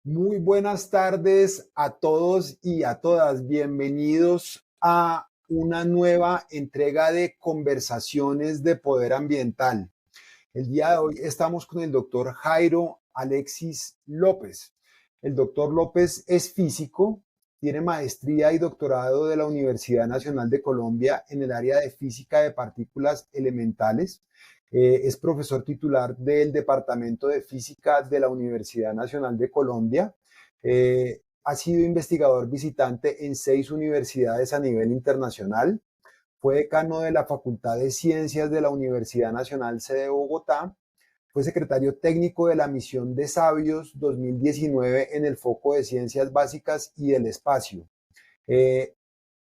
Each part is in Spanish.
Muy buenas tardes a todos y a todas. Bienvenidos a una nueva entrega de Conversaciones de Poder Ambiental. El día de hoy estamos con el doctor Jairo Alexis López. El doctor López es físico, tiene maestría y doctorado de la Universidad Nacional de Colombia en el área de física de partículas elementales. Es profesor titular del Departamento de Física de la Universidad Nacional de Colombia. Ha sido investigador visitante en 6 universidades a nivel internacional. Fue decano de la Facultad de Ciencias de la Universidad Nacional Sede de Bogotá. Fue secretario técnico de la Misión de Sabios 2019 en el foco de Ciencias Básicas y del Espacio. Eh,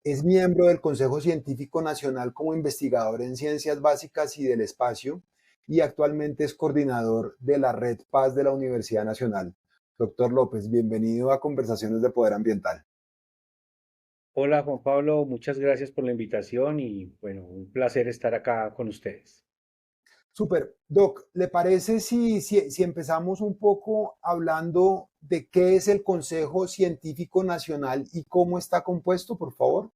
es miembro del Consejo Científico Nacional como investigador en Ciencias Básicas y del Espacio y actualmente es coordinador de la Red Paz de la Universidad Nacional. Doctor López, bienvenido a Conversaciones de Poder Ambiental. Hola Juan Pablo, muchas gracias por la invitación y bueno, un placer estar acá con ustedes. Super. Doc, ¿le parece si empezamos un poco hablando de qué es el Consejo Científico Nacional y cómo está compuesto, por favor?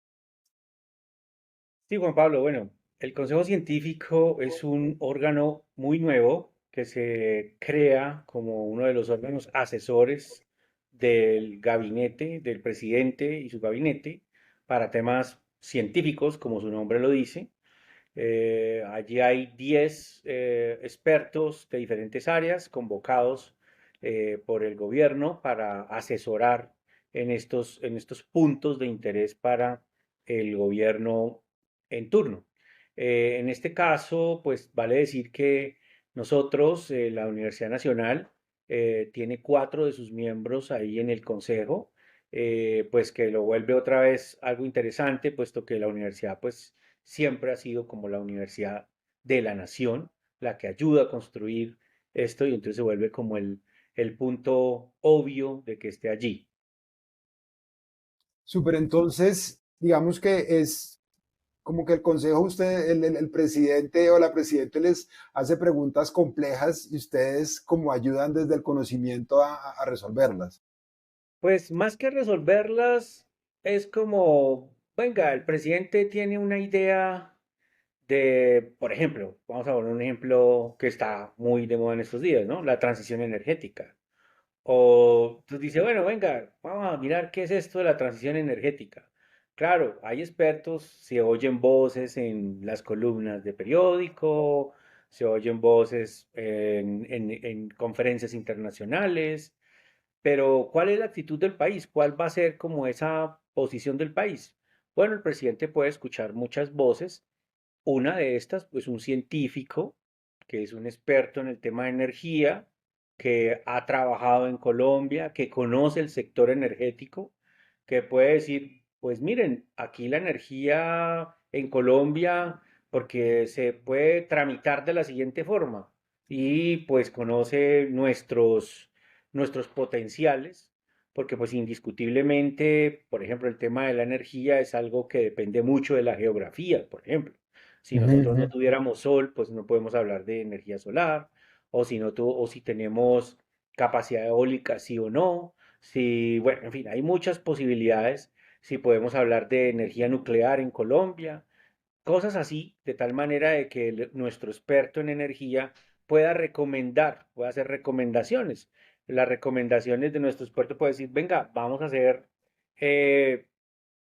Sí, Juan Pablo, bueno, el Consejo Científico es un órgano muy nuevo que se crea como uno de los órganos asesores del gabinete, del presidente y su gabinete para temas científicos, como su nombre lo dice. Allí hay 10 expertos de diferentes áreas convocados por el gobierno para asesorar en estos puntos de interés para el gobierno en turno. En este caso, pues vale decir que nosotros, la Universidad Nacional, tiene 4 de sus miembros ahí en el consejo, pues que lo vuelve otra vez algo interesante, puesto que la universidad, pues siempre ha sido como la universidad de la nación, la que ayuda a construir esto y entonces se vuelve como el punto obvio de que esté allí. Super, entonces, digamos que es como que el consejo, usted, el presidente o la presidenta les hace preguntas complejas y ustedes como ayudan desde el conocimiento a resolverlas. Pues más que resolverlas, es como, venga, el presidente tiene una idea de, por ejemplo, vamos a poner un ejemplo que está muy de moda en estos días, ¿no? La transición energética. O tú dices, bueno, venga, vamos a mirar qué es esto de la transición energética. Claro, hay expertos, se oyen voces en las columnas de periódico, se oyen voces en conferencias internacionales, pero ¿cuál es la actitud del país? ¿Cuál va a ser como esa posición del país? Bueno, el presidente puede escuchar muchas voces. Una de estas, pues un científico que es un experto en el tema de energía, que ha trabajado en Colombia, que conoce el sector energético, que puede decir, pues miren, aquí la energía en Colombia, porque se puede tramitar de la siguiente forma, y pues conoce nuestros potenciales, porque pues indiscutiblemente, por ejemplo, el tema de la energía es algo que depende mucho de la geografía, por ejemplo. Si Ujú, nosotros no ujú. tuviéramos sol, pues no podemos hablar de energía solar, o si no o si tenemos capacidad eólica, sí o no. Si, bueno, en fin, hay muchas posibilidades. Si podemos hablar de energía nuclear en Colombia, cosas así, de tal manera de que nuestro experto en energía pueda recomendar, pueda hacer recomendaciones. Las recomendaciones de nuestro experto puede decir, venga, vamos a hacer eh,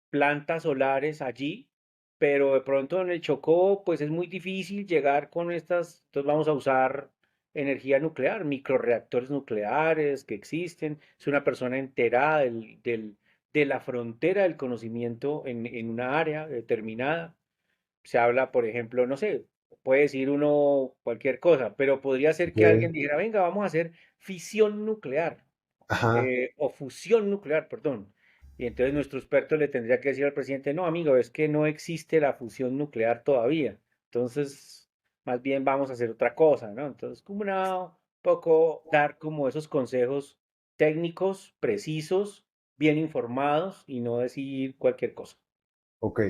plantas solares allí, pero de pronto en el Chocó, pues es muy difícil llegar con estas, entonces vamos a usar energía nuclear, microreactores nucleares que existen. Es una persona enterada de la frontera del conocimiento en una área determinada. Se habla, por ejemplo, no sé, puede decir uno cualquier cosa, pero podría ser Ok. que alguien dijera, venga, vamos a hacer fisión nuclear Ajá. o fusión nuclear, perdón. Y entonces nuestro experto le tendría que decir al presidente, no, amigo, es que no existe la fusión nuclear todavía. Entonces, más bien vamos a hacer otra cosa, ¿no? Entonces, como un poco dar como esos consejos técnicos, precisos, bien informados y no decir cualquier cosa. Ok,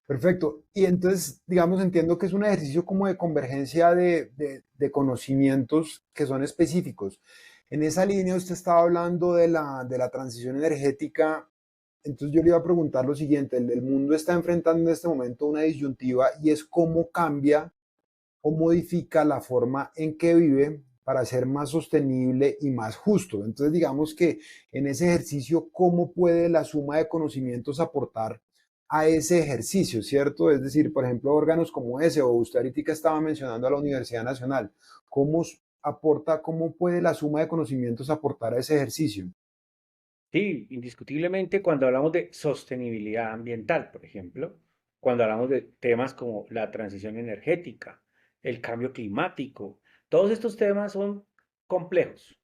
perfecto. Y entonces, digamos, entiendo que es un ejercicio como de convergencia de conocimientos que son específicos. En esa línea usted estaba hablando de la transición energética, entonces yo le iba a preguntar lo siguiente, el mundo está enfrentando en este momento una disyuntiva y es cómo cambia o modifica la forma en que vive para ser más sostenible y más justo. Entonces, digamos que en ese ejercicio, ¿cómo puede la suma de conocimientos aportar a ese ejercicio, cierto? Es decir, por ejemplo, órganos como ese, o usted ahorita estaba mencionando a la Universidad Nacional, ¿cómo aporta, cómo puede la suma de conocimientos aportar a ese ejercicio? Sí, indiscutiblemente cuando hablamos de sostenibilidad ambiental, por ejemplo, cuando hablamos de temas como la transición energética, el cambio climático, todos estos temas son complejos.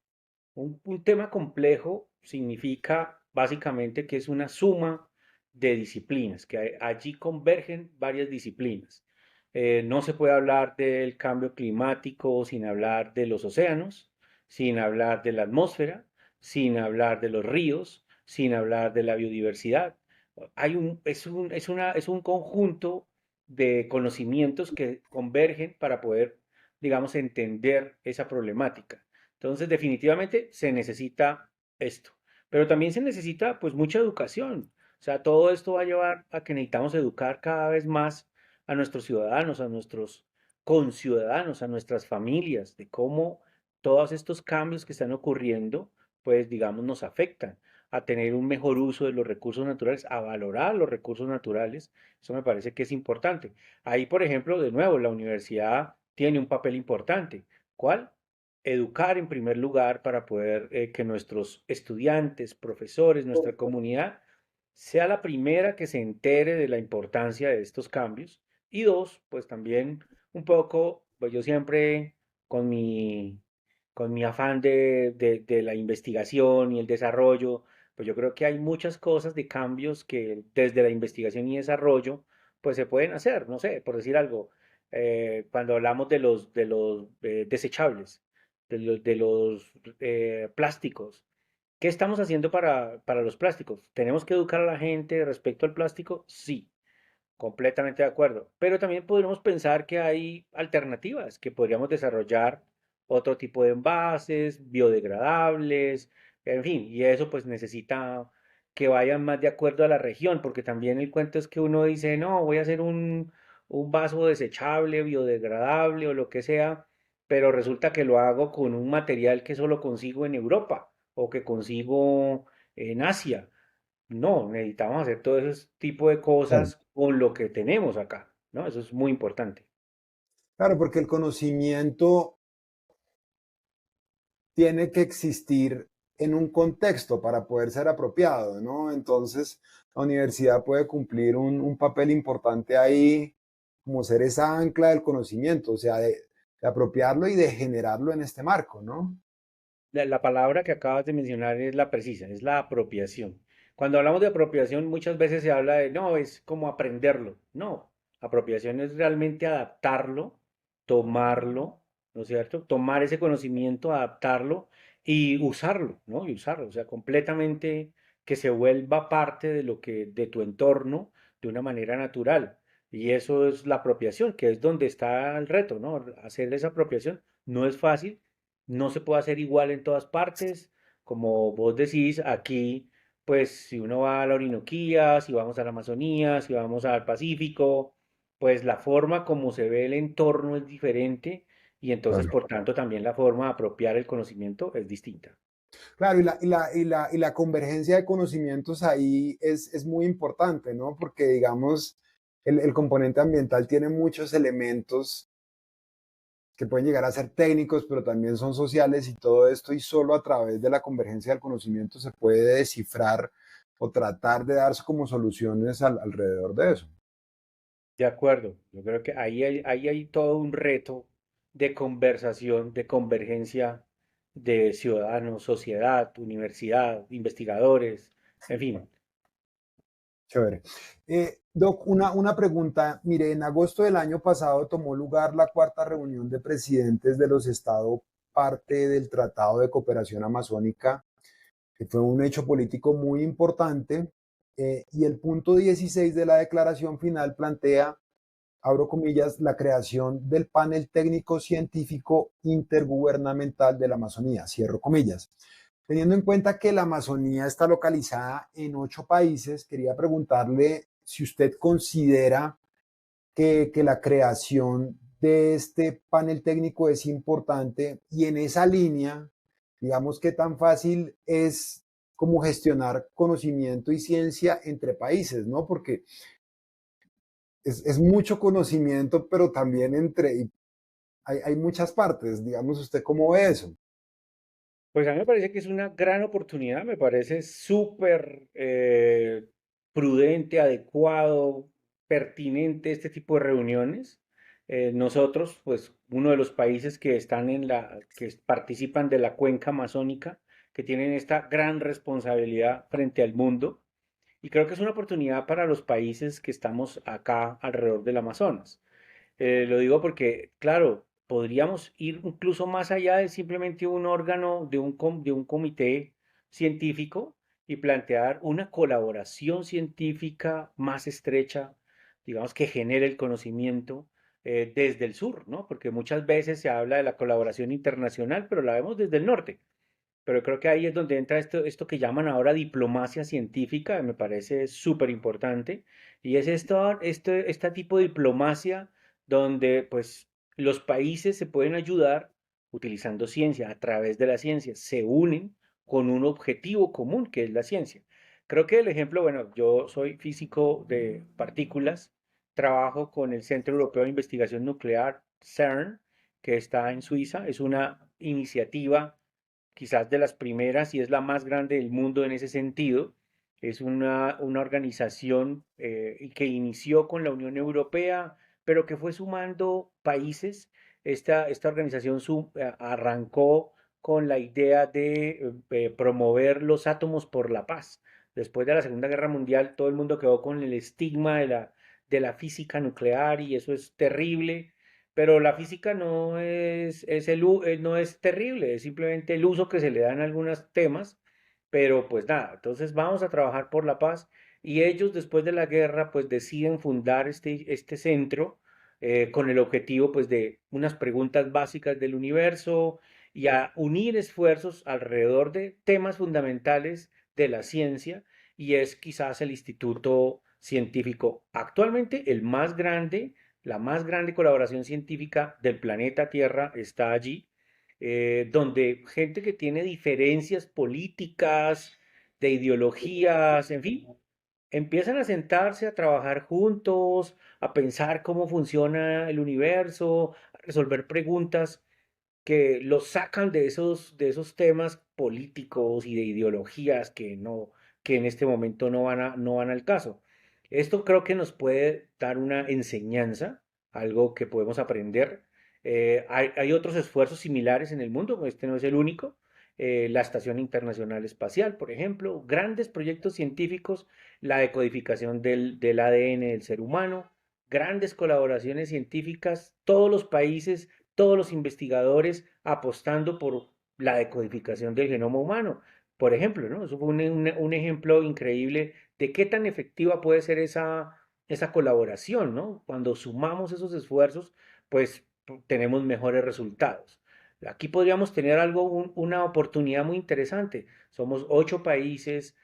Un tema complejo significa básicamente que es una suma de disciplinas, que allí convergen varias disciplinas. No se puede hablar del cambio climático sin hablar de los océanos, sin hablar de la atmósfera, sin hablar de los ríos, sin hablar de la biodiversidad. Es un conjunto de conocimientos que convergen para poder, digamos, entender esa problemática. Entonces, definitivamente se necesita esto, pero también se necesita pues mucha educación. O sea, todo esto va a llevar a que necesitamos educar cada vez más a nuestros ciudadanos, a nuestros conciudadanos, a nuestras familias, de cómo todos estos cambios que están ocurriendo, pues digamos, nos afectan a tener un mejor uso de los recursos naturales, a valorar los recursos naturales. Eso me parece que es importante. Ahí, por ejemplo, de nuevo, la universidad tiene un papel importante. ¿Cuál? Educar en primer lugar para poder que nuestros estudiantes, profesores, nuestra comunidad sea la primera que se entere de la importancia de estos cambios. Y dos, pues también un poco, pues yo siempre con mi afán de la investigación y el desarrollo, pues yo creo que hay muchas cosas de cambios que desde la investigación y desarrollo, pues se pueden hacer. No sé, por decir algo, cuando hablamos de los desechables, de los plásticos. ¿Qué estamos haciendo para los plásticos? ¿Tenemos que educar a la gente respecto al plástico? Sí, completamente de acuerdo. Pero también podríamos pensar que hay alternativas, que podríamos desarrollar otro tipo de envases, biodegradables, en fin, y eso pues necesita que vayan más de acuerdo a la región, porque también el cuento es que uno dice, no, voy a hacer un vaso desechable, biodegradable o lo que sea, pero resulta que lo hago con un material que solo consigo en Europa o que consigo en Asia. No, necesitamos hacer todo ese tipo de Claro. cosas con lo que tenemos acá, ¿no? Eso es muy importante. Claro, porque el conocimiento tiene que existir en un contexto para poder ser apropiado, ¿no? Entonces, la universidad puede cumplir un papel importante ahí, como ser esa ancla del conocimiento, o sea, de apropiarlo y de generarlo en este marco, ¿no? La palabra que acabas de mencionar es la precisa, es la apropiación. Cuando hablamos de apropiación, muchas veces se habla de, no, es como aprenderlo. No, apropiación es realmente adaptarlo, tomarlo, ¿no es cierto? Tomar ese conocimiento, adaptarlo y usarlo, ¿no? Y usarlo, o sea, completamente que se vuelva parte de lo que, de tu entorno de una manera natural. Y eso es la apropiación, que es donde está el reto, ¿no? Hacer esa apropiación no es fácil, no se puede hacer igual en todas partes. Como vos decís, aquí, pues si uno va a la Orinoquía, si vamos a la Amazonía, si vamos al Pacífico, pues la forma como se ve el entorno es diferente y entonces, Claro. por tanto, también la forma de apropiar el conocimiento es distinta. Claro, y la convergencia de conocimientos ahí es muy importante, ¿no? Porque, digamos, el componente ambiental tiene muchos elementos que pueden llegar a ser técnicos, pero también son sociales y todo esto, y solo a través de la convergencia del conocimiento se puede descifrar o tratar de darse como soluciones alrededor de eso. De acuerdo, yo creo que ahí hay todo un reto de conversación, de convergencia de ciudadanos, sociedad, universidad, investigadores, en fin. Chévere. Doc, una pregunta. Mire, en agosto del año pasado tomó lugar la cuarta reunión de presidentes de los estados parte del Tratado de Cooperación Amazónica, que fue un hecho político muy importante. Y el punto 16 de la declaración final plantea abro comillas, la creación del panel técnico científico intergubernamental de la Amazonía, cierro comillas. Teniendo en cuenta que la Amazonía está localizada en 8 países, quería preguntarle si usted considera que la creación de este panel técnico es importante y en esa línea, digamos, qué tan fácil es como gestionar conocimiento y ciencia entre países, ¿no? Porque es mucho conocimiento, pero también hay muchas partes, digamos, ¿usted cómo ve eso? Pues a mí me parece que es una gran oportunidad, me parece súper prudente, adecuado, pertinente este tipo de reuniones. Nosotros, pues uno de los países que están que participan de la cuenca amazónica, que tienen esta gran responsabilidad frente al mundo, y creo que es una oportunidad para los países que estamos acá alrededor del Amazonas. Lo digo porque, claro, podríamos ir incluso más allá de simplemente un órgano de un comité científico y plantear una colaboración científica más estrecha, digamos, que genere el conocimiento desde el sur, ¿no? Porque muchas veces se habla de la colaboración internacional, pero la vemos desde el norte. Pero creo que ahí es donde entra esto que llaman ahora diplomacia científica, me parece súper importante. Y es este tipo de diplomacia donde pues los países se pueden ayudar utilizando ciencia, a través de la ciencia, se unen con un objetivo común que es la ciencia. Creo que el ejemplo, bueno, yo soy físico de partículas, trabajo con el Centro Europeo de Investigación Nuclear, CERN, que está en Suiza, es una iniciativa quizás de las primeras y es la más grande del mundo en ese sentido. Es una organización que inició con la Unión Europea, pero que fue sumando países. Esta organización arrancó con la idea de promover los átomos por la paz. Después de la Segunda Guerra Mundial, todo el mundo quedó con el estigma de la física nuclear y eso es terrible, pero la física no es terrible, es simplemente el uso que se le da en algunos temas, pero pues nada, entonces vamos a trabajar por la paz y ellos después de la guerra pues deciden fundar este centro con el objetivo pues de unas preguntas básicas del universo y a unir esfuerzos alrededor de temas fundamentales de la ciencia y es quizás el instituto científico actualmente el más grande, la más grande colaboración científica del planeta Tierra está allí, donde gente que tiene diferencias políticas, de ideologías, en fin, empiezan a sentarse a trabajar juntos, a pensar cómo funciona el universo, a resolver preguntas que los sacan de esos temas políticos y de ideologías que en este momento no van al caso. Esto creo que nos puede dar una enseñanza, algo que podemos aprender. Hay otros esfuerzos similares en el mundo, este no es el único. La Estación Internacional Espacial, por ejemplo, grandes proyectos científicos, la decodificación del ADN del ser humano, grandes colaboraciones científicas, todos los países, todos los investigadores apostando por la decodificación del genoma humano. Por ejemplo, ¿no? Eso fue un ejemplo increíble de qué tan efectiva puede ser esa colaboración, ¿no? Cuando sumamos esos esfuerzos, pues tenemos mejores resultados. Aquí podríamos tener una oportunidad muy interesante. Somos 8 países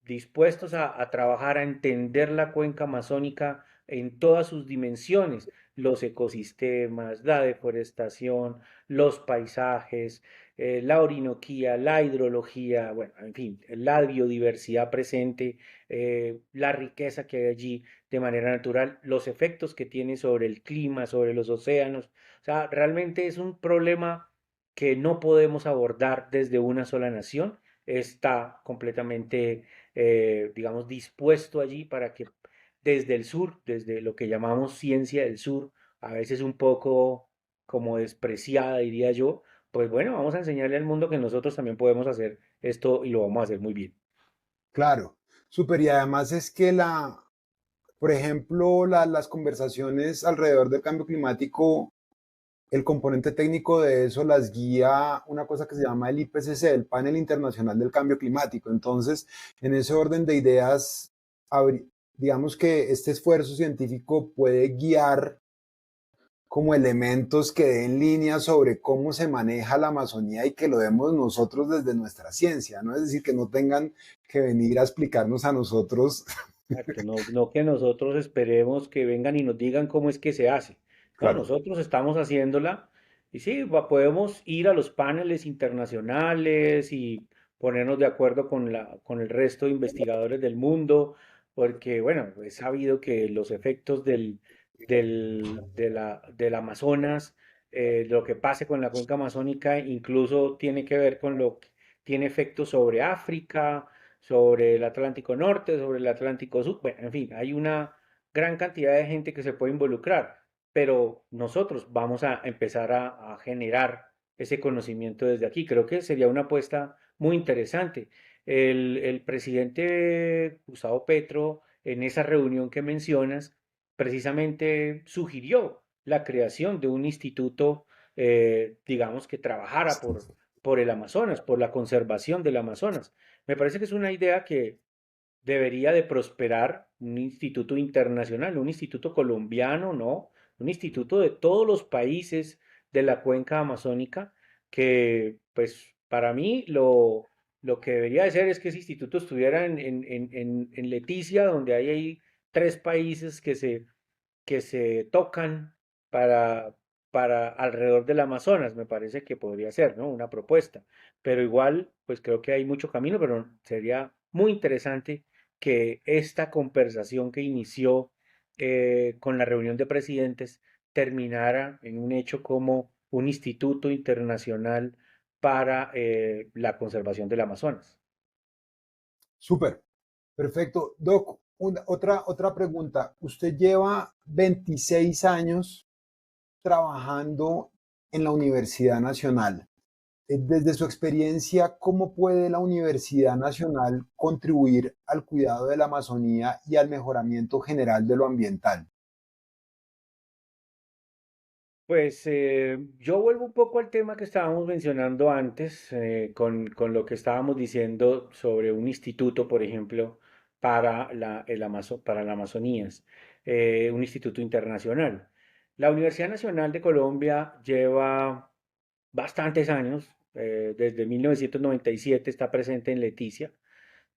dispuestos a trabajar, a entender la cuenca amazónica en todas sus dimensiones, los ecosistemas, la deforestación, los paisajes, la orinoquía, la hidrología, bueno, en fin, la biodiversidad presente, la riqueza que hay allí de manera natural, los efectos que tiene sobre el clima, sobre los océanos. O sea, realmente es un problema que no podemos abordar desde una sola nación. Está completamente, digamos, dispuesto allí para que desde el sur, desde lo que llamamos ciencia del sur, a veces un poco como despreciada, diría yo, pues bueno, vamos a enseñarle al mundo que nosotros también podemos hacer esto y lo vamos a hacer muy bien. Claro, súper. Y además es que por ejemplo, las conversaciones alrededor del cambio climático, el componente técnico de eso las guía una cosa que se llama el IPCC, el Panel Internacional del Cambio Climático. Entonces, en ese orden de ideas, digamos que este esfuerzo científico puede guiar como elementos que den línea sobre cómo se maneja la Amazonía y que lo demos nosotros desde nuestra ciencia, ¿no? Es decir, que no tengan que venir a explicarnos a nosotros. Exacto, no, no que nosotros esperemos que vengan y nos digan cómo es que se hace. No, Claro, nosotros estamos haciéndola y sí, podemos ir a los paneles internacionales y ponernos de acuerdo con con el resto de investigadores del mundo, porque bueno, es sabido que los efectos del Amazonas, lo que pase con la cuenca amazónica, incluso tiene que ver con lo que tiene efectos sobre África, sobre el Atlántico Norte, sobre el Atlántico Sur. Bueno, en fin, hay una gran cantidad de gente que se puede involucrar, pero nosotros vamos a empezar a generar ese conocimiento desde aquí. Creo que sería una apuesta muy interesante. El presidente Gustavo Petro, en esa reunión que mencionas, precisamente sugirió la creación de un instituto, digamos, que trabajara por el Amazonas, por la conservación del Amazonas. Me parece que es una idea que debería de prosperar, un instituto internacional, un instituto colombiano, no, un instituto de todos los países de la cuenca amazónica, que pues para mí lo que debería de ser es que ese instituto estuviera en Leticia, donde hay tres países que se tocan para, para alrededor del Amazonas, me parece que podría ser, ¿no? Una propuesta. Pero igual, pues creo que hay mucho camino, pero sería muy interesante que esta conversación que inició con la reunión de presidentes terminara en un hecho como un instituto internacional para la conservación del Amazonas. súper, perfecto. Doc, otra pregunta. Usted lleva 26 años trabajando en la Universidad Nacional. Desde su experiencia, ¿cómo puede la Universidad Nacional contribuir al cuidado de la Amazonía y al mejoramiento general de lo ambiental? Pues yo vuelvo un poco al tema que estábamos mencionando antes, con lo que estábamos diciendo sobre un instituto, por ejemplo, para para la Amazonías, un instituto internacional. La Universidad Nacional de Colombia lleva bastantes años, desde 1997 está presente en Leticia,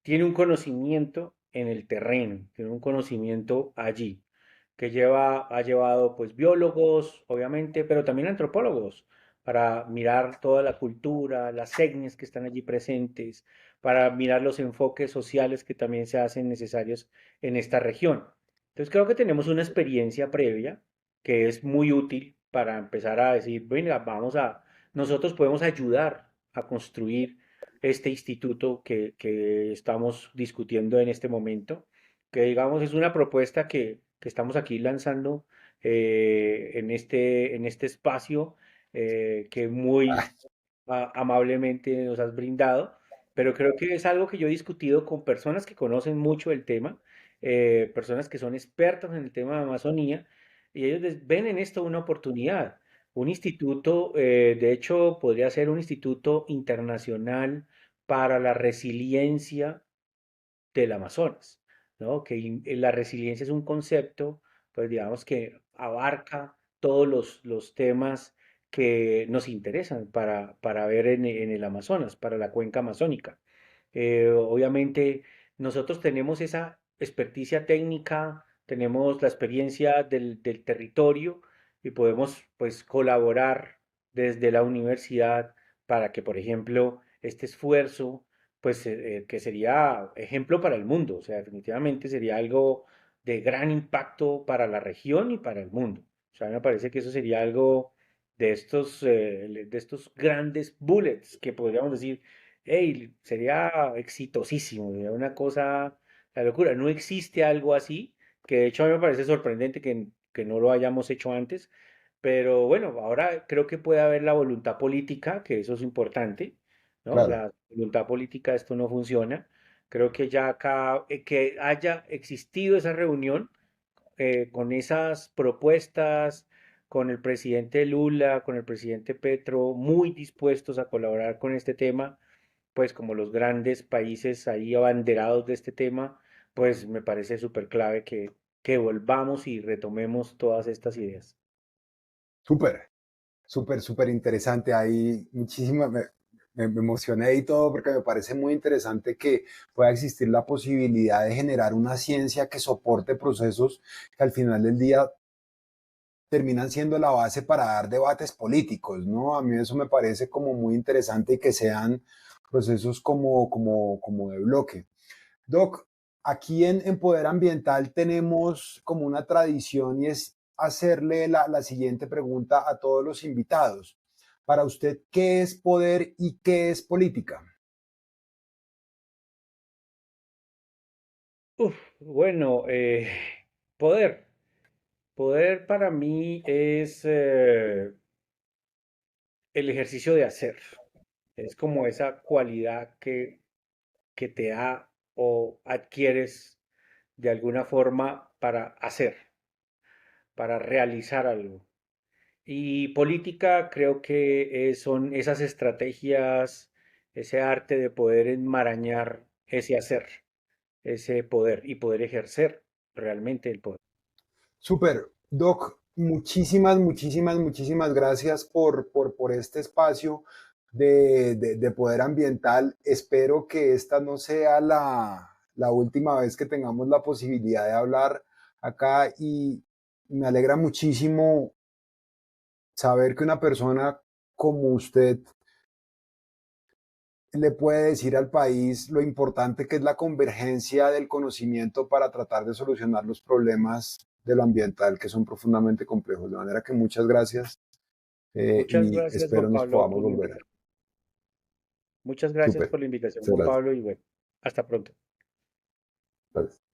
tiene un conocimiento en el terreno, tiene un conocimiento allí, que ha llevado pues biólogos, obviamente, pero también antropólogos, para mirar toda la cultura, las etnias que están allí presentes, para mirar los enfoques sociales que también se hacen necesarios en esta región. Entonces creo que tenemos una experiencia previa que es muy útil para empezar a decir, venga, nosotros podemos ayudar a construir este instituto que estamos discutiendo en este momento, que digamos es una propuesta que estamos aquí lanzando en este espacio que muy amablemente nos has brindado, pero creo que es algo que yo he discutido con personas que conocen mucho el tema, personas que son expertas en el tema de Amazonía, y ellos ven en esto una oportunidad. Un instituto, de hecho, podría ser un instituto internacional para la resiliencia del Amazonas, ¿no? La resiliencia es un concepto, pues digamos que abarca todos los temas que nos interesan para ver en el Amazonas, para la cuenca amazónica. Obviamente, nosotros tenemos esa experticia técnica, tenemos la experiencia del territorio y podemos pues colaborar desde la universidad para que, por ejemplo, este esfuerzo pues que sería ejemplo para el mundo, o sea, definitivamente sería algo de gran impacto para la región y para el mundo. O sea, me parece que eso sería algo de estos grandes bullets que podríamos decir, hey, sería exitosísimo, sería una cosa, la locura. No existe algo así, que de hecho a mí me parece sorprendente que no lo hayamos hecho antes, pero bueno, ahora creo que puede haber la voluntad política, que eso es importante, ¿no? Claro. La voluntad política, esto no funciona. Creo que ya acá, que haya existido esa reunión con esas propuestas, con el presidente Lula, con el presidente Petro, muy dispuestos a colaborar con este tema, pues como los grandes países ahí abanderados de este tema, pues me parece súper clave que volvamos y retomemos todas estas ideas. Súper, súper interesante. Ahí muchísimas, me emocioné y todo porque me parece muy interesante que pueda existir la posibilidad de generar una ciencia que soporte procesos que al final del día terminan siendo la base para dar debates políticos, ¿no? A mí eso me parece como muy interesante y que sean procesos como de bloque. Doc, aquí en Poder Ambiental tenemos como una tradición y es hacerle la siguiente pregunta a todos los invitados. Para usted, ¿qué es poder y qué es política? Bueno, poder. Poder para mí es el ejercicio de hacer. Es como esa cualidad que te da o adquieres de alguna forma para hacer, para realizar algo. Y política creo que son esas estrategias, ese arte de poder enmarañar ese hacer, ese poder y poder ejercer realmente el poder. Súper. Doc, muchísimas gracias por este espacio de poder ambiental. Espero que esta no sea la última vez que tengamos la posibilidad de hablar acá y me alegra muchísimo saber que una persona como usted le puede decir al país lo importante que es la convergencia del conocimiento para tratar de solucionar los problemas de lo ambiental que son profundamente complejos. De manera que muchas gracias Muchas y gracias, Juan espero nos Pablo, podamos por la volver. invitación. Muchas gracias Súper. por la invitación, Muchas Juan gracias. Pablo, y bueno, hasta pronto. Gracias.